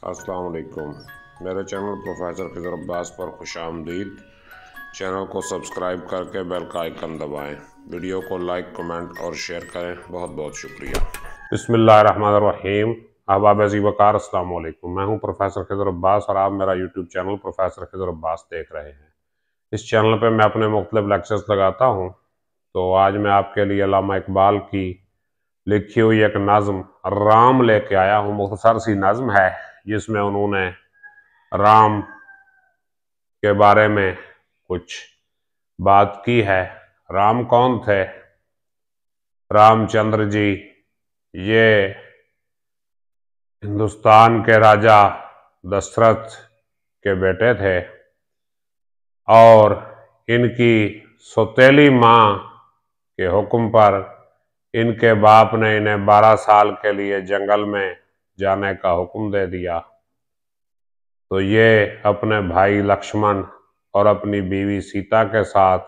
अस्सलाम वालेकुम। मेरे चैनल प्रोफेसर खिज़र अब्बास पर खुशामदीद। चैनल को सब्सक्राइब करके बेल का आइकन दबाएं। वीडियो को लाइक, कमेंट और शेयर करें। बहुत बहुत शुक्रिया। बिस्मिल्लाहिर्रहमानिर्रहीम। अहबाब अज़ीज़ वक़ार, अस्सलाम वालेकुम। मैं हूं प्रोफेसर खिज़र अब्बास और आप मेरा YouTube channel professor Khizar Abbas देख रहे हैं। इस चैनल पर मैं अपने मुख्तलिफ लेक्चर्स लगाता हूँ। तो आज मैं आपके लिए अल्लामा इकबाल की लिखी हुई एक नज़्म राम लेके आया हूँ। मुख्तसर सी नज़्म है जिसमें उन्होंने राम के बारे में कुछ बात की है। राम कौन थे? रामचंद्र जी ये हिंदुस्तान के राजा दशरथ के बेटे थे और इनकी सौतेली माँ के हुक्म पर इनके बाप ने इन्हें 12 साल के लिए जंगल में जाने का हुक्म दे दिया। तो ये अपने भाई लक्ष्मण और अपनी बीवी सीता के साथ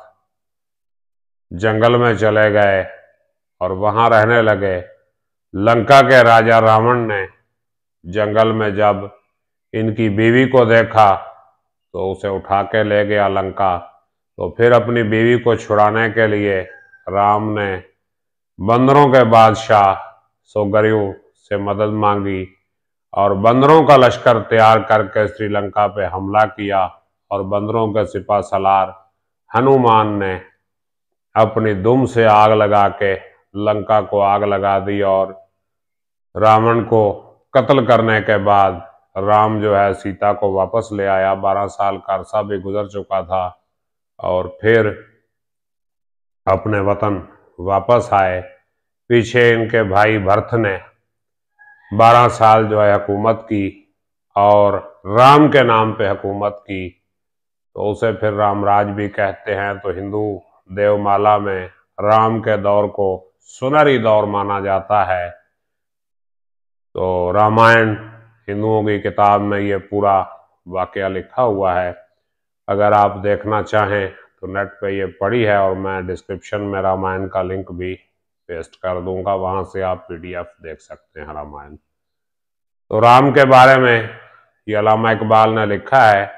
जंगल में चले गए और वहां रहने लगे। लंका के राजा रावण ने जंगल में जब इनकी बीवी को देखा तो उसे उठा के ले गया लंका। तो फिर अपनी बीवी को छुड़ाने के लिए राम ने बंदरों के बादशाह सुग्रीव से मदद मांगी और बंदरों का लश्कर तैयार करके श्रीलंका पे हमला किया और बंदरों के सिपा सलार हनुमान ने अपनी दुम से आग लगा के लंका को आग लगा दी और रावण को कत्ल करने के बाद राम जो है सीता को वापस ले आया। 12 साल का अरसा भी गुजर चुका था और फिर अपने वतन वापस आए। पीछे इनके भाई भरत ने 12 साल जो है हुकूमत की और राम के नाम पे हुकूमत की, तो उसे फिर रामराज भी कहते हैं। तो हिंदू देवमाला में राम के दौर को सुनहरी दौर माना जाता है। तो रामायण हिंदुओं की किताब में ये पूरा वाकया लिखा हुआ है। अगर आप देखना चाहें तो नेट पे ये पड़ी है और मैं डिस्क्रिप्शन में रामायण का लिंक भी पेस्ट कर दूंगा, वहां से आप PDF देख सकते हैं रामायण। तो राम के बारे में ये अल्लामा इकबाल ने लिखा है।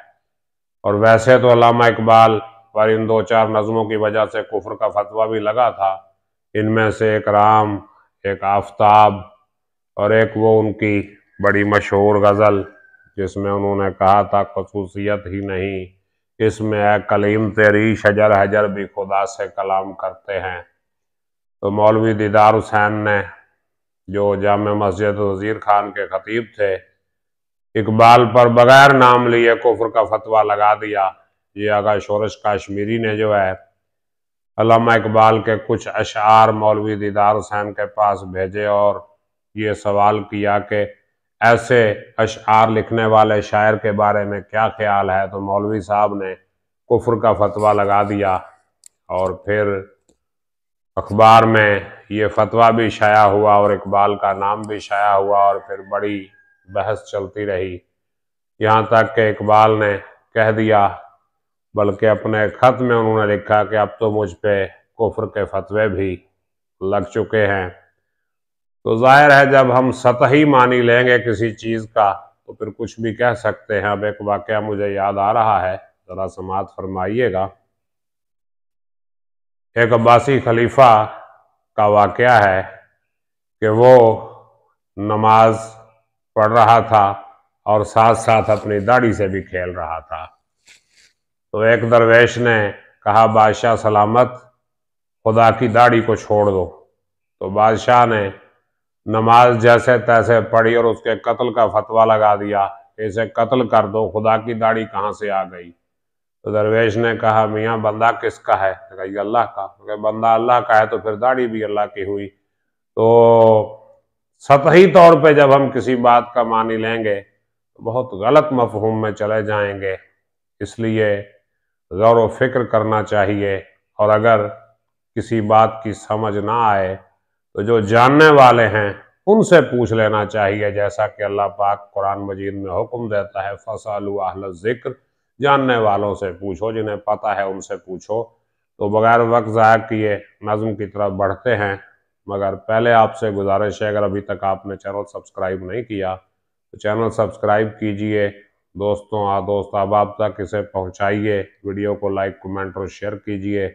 और वैसे तो अल्लामा इकबाल पर इन 2-4 नज़मों की वजह से कुफ्र का फतवा भी लगा था। इनमें से एक राम, एक आफताब और एक वो उनकी बड़ी मशहूर गज़ल जिसमें उन्होंने कहा था खसूसियत ही नहीं इसमें है कलीम तेरी शजर हजर भी खुदा से कलाम करते हैं। तो मौलवी दीदार हुसैन ने जो जामे मस्जिद वजीर खान के खतीब थे, इकबाल पर बगैर नाम लिए कुफ्र का फतवा लगा दिया। ये आगा शोरश काश्मीरी ने जो है अल्लामा इकबाल के कुछ अशआर मौलवी दीदार हुसैन के पास भेजे और ये सवाल किया कि ऐसे अशआर लिखने वाले शायर के बारे में क्या ख्याल है। तो मौलवी साहब ने कुफ्र का फतवा लगा दिया और फिर अखबार में ये फतवा भी शाया हुआ और इकबाल का नाम भी शाया हुआ और फिर बड़ी बहस चलती रही। यहाँ तक कि इकबाल ने कह दिया, बल्कि अपने खत में उन्होंने लिखा कि अब तो मुझ पे कुफ्र के फतवे भी लग चुके हैं। तो जाहिर है जब हम सतही मानी लेंगे किसी चीज़ का तो फिर कुछ भी कह सकते हैं। अब एक वाकया मुझे याद आ रहा है, ज़रा समाअत फरमाइएगा। एक अब्बासी खलीफा का वाकया है कि वो नमाज पढ़ रहा था और साथ साथ अपनी दाढ़ी से भी खेल रहा था। तो एक दरवेश ने कहा, बादशाह सलामत, खुदा की दाढ़ी को छोड़ दो। तो बादशाह ने नमाज जैसे तैसे पढ़ी और उसके कत्ल का फतवा लगा दिया, इसे कत्ल कर दो, खुदा की दाढ़ी कहाँ से आ गई। तो दरवेश ने कहा, मियाँ बंदा किसका है? कहा अल्लाह का। अगर बंदा अल्लाह का है तो फिर दाढ़ी भी अल्लाह की हुई। तो सतही तौर पे जब हम किसी बात का मानी लेंगे तो बहुत गलत मफहूम में चले जाएंगे। इसलिए गौर व फिक्र करना चाहिए और अगर किसी बात की समझ ना आए तो जो जानने वाले हैं उनसे पूछ लेना चाहिए। जैसा कि अल्लाह पाक कुरान मजीद में हुक्म देता है, फसालू अहल ज़िक्र, जानने वालों से पूछो, जिन्हें पता है उनसे पूछो। तो बगैर वक्त ज़ाया किए नज़्म की तरफ बढ़ते हैं, मगर पहले आपसे गुजारिश है अगर अभी तक आपने चैनल सब्सक्राइब नहीं किया तो चैनल सब्सक्राइब कीजिए, दोस्तों दोस्त अहबाब तक इसे पहुंचाइए, वीडियो को लाइक कमेंट और शेयर कीजिए,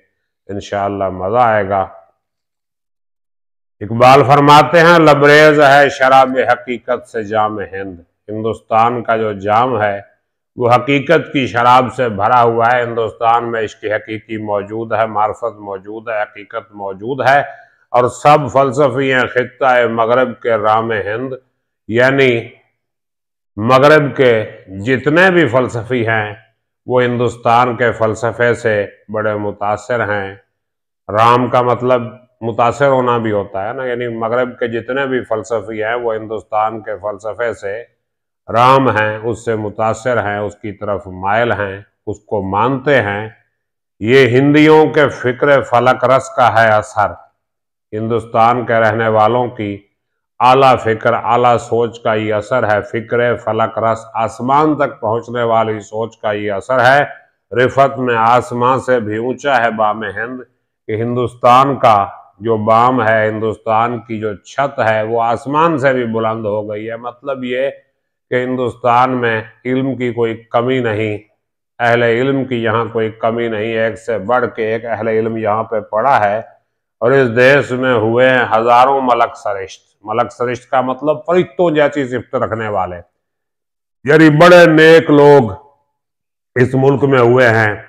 इंशाअल्लाह मज़ा आएगा। इकबाल फरमाते हैं, लबरेज है शराब हकीकत से जाम हिंद। हिंदुस्तान का जो जाम है वो हकीकत की शराब से भरा हुआ है। हिंदुस्तान में इश्क हकीकी मौजूद है, मार्फत मौजूद है, हकीकत मौजूद है, और सब फलसफी हैं खित्ता मगरब के राम हिंद, यानी मगरब के जितने भी फलसफी हैं वो हिंदुस्तान के फ़लसफ़े से बड़े मुतासर हैं। राम का मतलब मुतासर होना भी होता है ना, यानी मगरब के जितने भी फ़लसफी हैं वो हिंदुस्तान के फ़लसफ़े से राम हैं, उससे मुतासर हैं, उसकी तरफ मायल हैं, उसको मानते हैं। ये हिंदियों के फ़िक्र फलक रस का है असर। हिंदुस्तान के रहने वालों की आला फिक्र, आला सोच का ये असर है। फिक्र फलक रस, आसमान तक पहुंचने वाली सोच का ये असर है। रिफत में आसमान से भी ऊंचा है बाम हिंद, कि हिंदुस्तान का जो बाम है, हिंदुस्तान की जो छत है वो आसमान से भी बुलंद हो गई है। मतलब ये कि हिंदुस्तान में इल्म की कोई कमी नहीं, अहले इल्म की यहाँ कोई कमी नहीं है। एक से बढ़ के एक अहले इल्म यहाँ पे पड़ा है, और इस देश में हुए हैं हजारों मलक सरिश्त। मलक सरिश्त का मतलब फरिश्तों जैसी सिफ्त रखने वाले, यानी बड़े नेक लोग इस मुल्क में हुए हैं,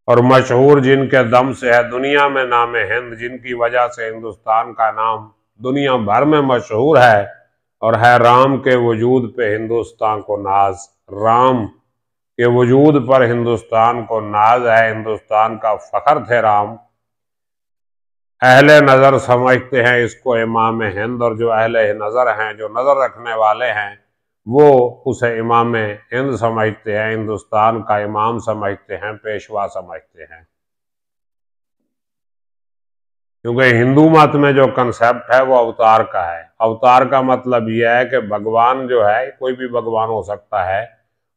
और मशहूर जिनके दम से है दुनिया में नाम हिंद, जिनकी वजह से हिंदुस्तान का नाम दुनिया भर में मशहूर है। और है राम के वजूद पे हिंदुस्तान को नाज, राम के वजूद पर हिंदुस्तान को नाज है, हिंदुस्तान का फख्र थे राम। अहले नज़र समझते हैं इसको इमाम हिंद, और जो अहले नज़र हैं, जो नज़र रखने वाले हैं, वो उसे इमाम हिंद समझते हैं, हिंदुस्तान का इमाम समझते हैं, पेशवा समझते हैं। क्योंकि हिंदू मत में जो कंसेप्ट है वो अवतार का है। अवतार का मतलब यह है कि भगवान जो है, कोई भी भगवान हो सकता है,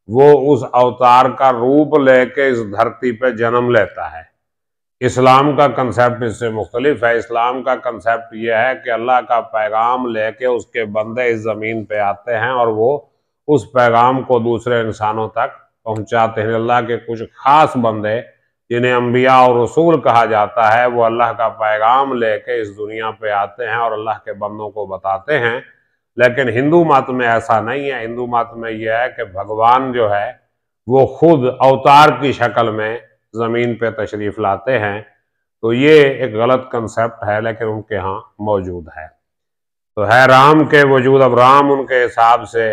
वो उस अवतार का रूप लेके इस धरती पे जन्म लेता है। इस्लाम का कंसेप्ट इससे मुख्तलिफ है। इस्लाम का कंसेप्ट यह है कि अल्लाह का पैगाम लेके उसके बंदे इस ज़मीन पे आते हैं, और वो उस पैगाम को दूसरे इंसानों तक पहुंचाते हैं। अल्लाह के कुछ खास बंदे, जिन्हें अंबिया और रसूल कहा जाता है, वो अल्लाह का पैगाम लेके इस दुनिया पे आते हैं और अल्लाह के बंदों को बताते हैं। लेकिन हिंदू मत में ऐसा नहीं है। हिंदू मत में यह है कि भगवान जो है वो खुद अवतार की शक्ल में ज़मीन पे तशरीफ़ लाते हैं। तो ये एक गलत कंसेप्ट है, लेकिन उनके यहाँ मौजूद है। तो है राम के वजूद। अब राम उनके हिसाब से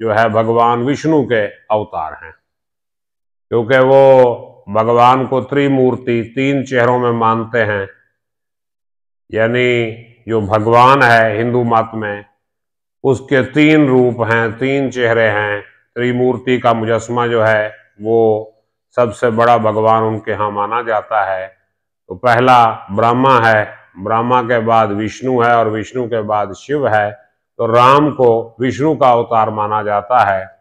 जो है भगवान विष्णु के अवतार हैं, क्योंकि वो भगवान को त्रिमूर्ति, तीन चेहरों में मानते हैं। यानी जो भगवान है हिंदू मत में, उसके तीन रूप हैं, तीन चेहरे हैं। त्रिमूर्ति का मुजस्मा जो है वो सबसे बड़ा भगवान उनके यहाँ माना जाता है। तो पहला ब्रह्मा है, ब्रह्मा के बाद विष्णु है, और विष्णु के बाद शिव है। तो राम को विष्णु का अवतार माना जाता है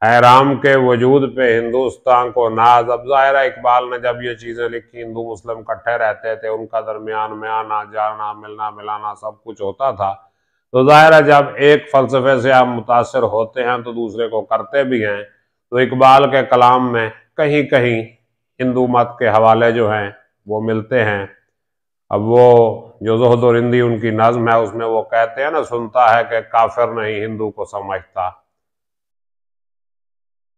राम के वजूद पे हिंदुस्तान को नाज। अब ज़ाहिर है इकबाल ने जब ये चीज़ें लिखी, हिंदू मुस्लिम इकट्ठे रहते थे, उनका दरमियान में आना जाना, मिलना मिलाना सब कुछ होता था। तो ज़ाहिर है जब एक फ़लसफ़े से आप मुतासर होते हैं तो दूसरे को करते भी हैं। तो इकबाल के कलाम में कहीं कहीं हिंदू मत के हवाले जो हैं वो मिलते हैं। अब वो जो ज़ुहद और रिंदी उनकी नज़्म है, उसमें वो कहते हैं ना, सुनता है कि काफिर नहीं हिंदू को समझता,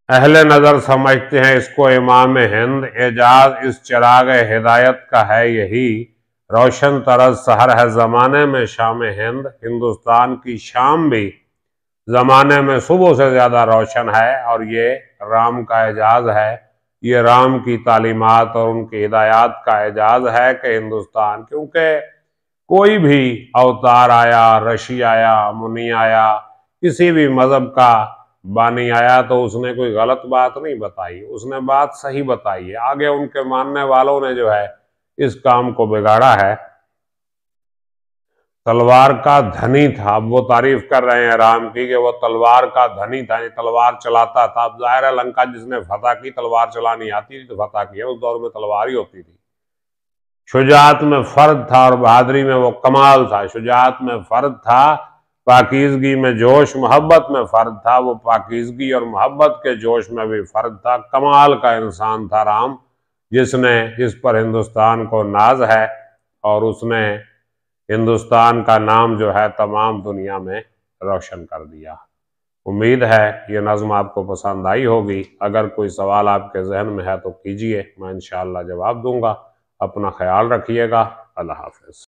अहले नज़र समझते हैं इसको इमाम हिंद। एजाज इस चिराग हिदायत का है यही, रोशन तरज सहर है ज़माने में शाम हिंद। हिंदुस्तान की शाम भी ज़माने में सुबह से ज़्यादा रोशन है, और ये राम का एजाज है। ये राम की तालीमात और उनकी हिदायत का एजाज है कि हिंदुस्तान, क्योंकि कोई भी अवतार आया, ऋषि आया, मुनि आया, किसी भी मज़हब का बानी आया, तो उसने कोई गलत बात नहीं बताई, उसने बात सही बताई है। आगे उनके मानने वालों ने जो है इस काम को बिगाड़ा है। तलवार का धनी था, अब वो तारीफ कर रहे हैं राम की कि वो तलवार का धनी था, तलवार चलाता था। अब जाहिर है लंका जिसने फतह की, तलवार चलानी आती थी तो फतह की है, उस दौर में तलवार ही होती थी। शुजात में फर्द था और बहादुरी में वो कमाल था। शुजात में फर्द था पाकीज़गी में जोश मोहब्बत में फ़र्द था, वो पाकीज़गी और मोहब्बत के जोश में भी फ़र्द था। कमाल का इंसान था राम, जिसने इस पर हिंदुस्तान को नाज है और उसने हिंदुस्तान का नाम जो है तमाम दुनिया में रोशन कर दिया। उम्मीद है ये नज़्म आपको पसंद आई होगी। अगर कोई सवाल आपके जहन में है तो कीजिए, मैं इंशाअल्लाह जवाब दूंगा। अपना ख्याल रखिएगा। अल्लाह हाफ़िज़।